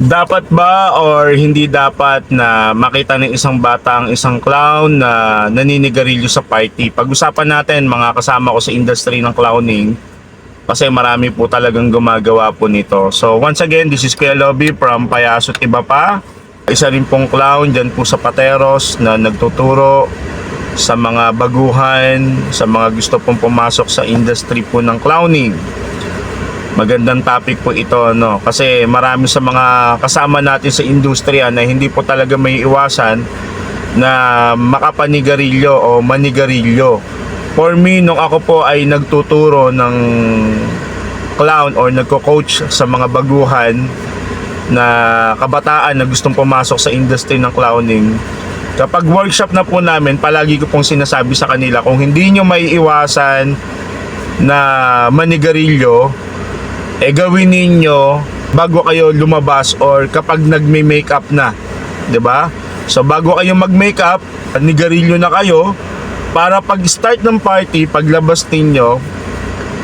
Dapat ba or hindi dapat na makita ng isang bata ang isang clown na naninigarilyo sa party? Pag-usapan natin mga kasama ko sa industry ng clowning kasi marami po talagang gumagawa po nito. So once again, this is Kuya Lobby from Payaso't Iba Pa. Isa rin pong clown dyan po sa Pateros na nagtuturo sa mga baguhan, sa mga gusto pong pumasok sa industry po ng clowning. Magandang topic po ito, no? Kasi marami sa mga kasama natin sa industriya na hindi po talaga may iwasan na makapanigarilyo o manigarilyo. For me, nung ako po ay nagtuturo ng clown or nagko-coach sa mga baguhan na kabataan na gustong pumasok sa industry ng clowning, kapag workshop na po namin, palagi ko pong sinasabi sa kanila, kung hindi nyo may iwasan na manigarilyo, gawin ninyo bago kayo lumabas or kapag nagme-makeup na, 'di ba? So bago kayo mag-makeup, nigarilyo na kayo para pag start ng party, paglabas ninyo,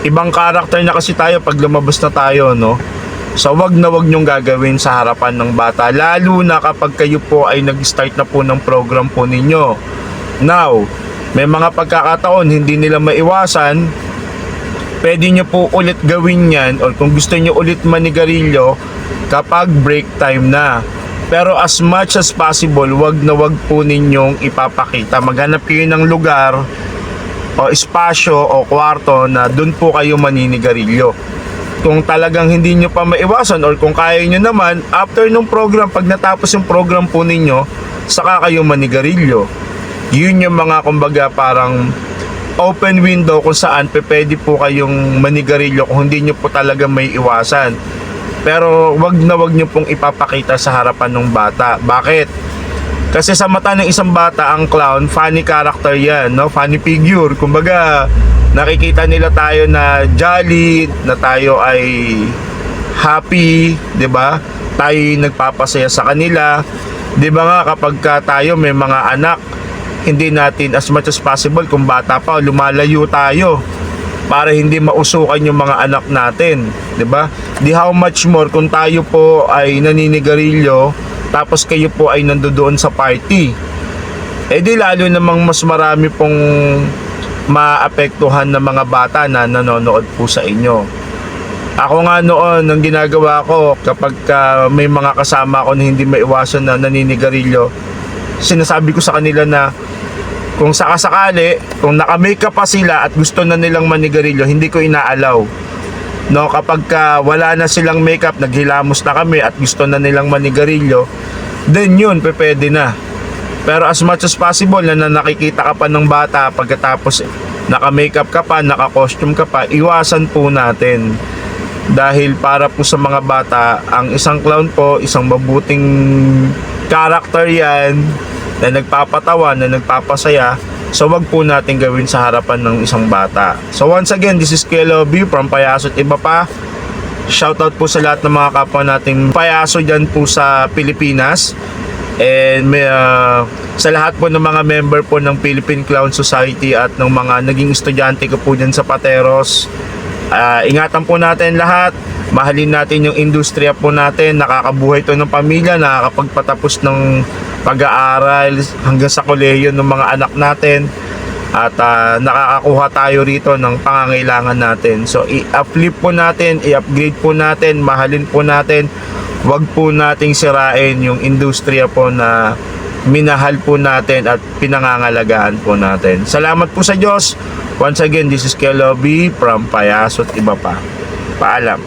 ibang karakter na kasi tayo pag lumabas na tayo, no? So wag nyong gagawin sa harapan ng bata, lalo na kapag kayo po ay nag-start na po ng program po ninyo. Now, may mga pagkakataon hindi nila maiwasan, pwede nyo po ulit gawin yan or kung gusto nyo ulit manigarilyo kapag break time na. Pero as much as possible, wag po ninyong ipapakita. Maghanap kayo ng lugar o espasyo o kwarto na dun po kayo maninigarilyo. Kung talagang hindi nyo pa maiwasan or kung kaya nyo naman, after nung program, pag natapos yung program po ninyo, saka kayo manigarilyo. Yun yung mga kumbaga parang open window kung saan pwede po kayong manigarilyo kung hindi nyo po talaga may iwasan. Pero wag nyo pong ipapakita sa harapan ng bata. Bakit? Kasi sa mata ng isang bata, ang clown, funny character yan, no? Funny figure. Kumbaga, nakikita nila tayo na jolly, na tayo ay happy, 'di ba? Tayo nagpapasaya sa kanila. 'Di ba nga kapag tayo may mga anak, hindi natin as much as possible kung bata pa lumalayo tayo para hindi mausukan yung mga anak natin, 'di ba? Di how much more kung tayo po ay naninigarilyo tapos kayo po ay nandoon sa party. Di lalo namang mas marami pong maapektuhan ng mga bata na nanonood po sa inyo. Ako nga noon, ang ginagawa ko kapag may mga kasama ko na hindi maiwasan na naninigarilyo, sinasabi ko sa kanila na kung sakasakali, kung naka-makeup pa sila at gusto na nilang manigarilyo, hindi ko inaalaw. No, kapag wala na silang makeup, naghilamos na kami at gusto na nilang manigarilyo, then yun, pwede na. Pero as much as possible na nakikita ka pa ng bata pagkatapos naka-makeup ka pa, naka-costume ka pa, iwasan po natin. Dahil para po sa mga bata, ang isang clown po, isang mabuting character yan, na nagpapatawa, na nagpapasaya. So wag po natin gawin sa harapan ng isang bata. So once again, this is Kuya Lobby from Payaso't Iba Pa. Shoutout po sa lahat ng mga kapwa nating payaso dyan po sa Pilipinas. And sa lahat po ng mga member po ng Philippine Clown Society at ng mga naging estudyante ko po dyan sa Pateros, ingatan po natin lahat. Mahalin natin yung industriya po natin. Nakakabuhay to ng pamilya, nakakapagpatapos ng pag-aaral hanggang sa kolehiyo ng mga anak natin, at nakakakuha tayo rito ng pangangailangan natin. So i-uplift po natin, i-upgrade po natin, mahalin po natin. Wag po nating sirain yung industriya po na minahal po natin at pinangangalagaan po natin. Salamat po sa Diyos. Once again, this is Kuya Lobby from Payaso't Iba Pa. Paalam.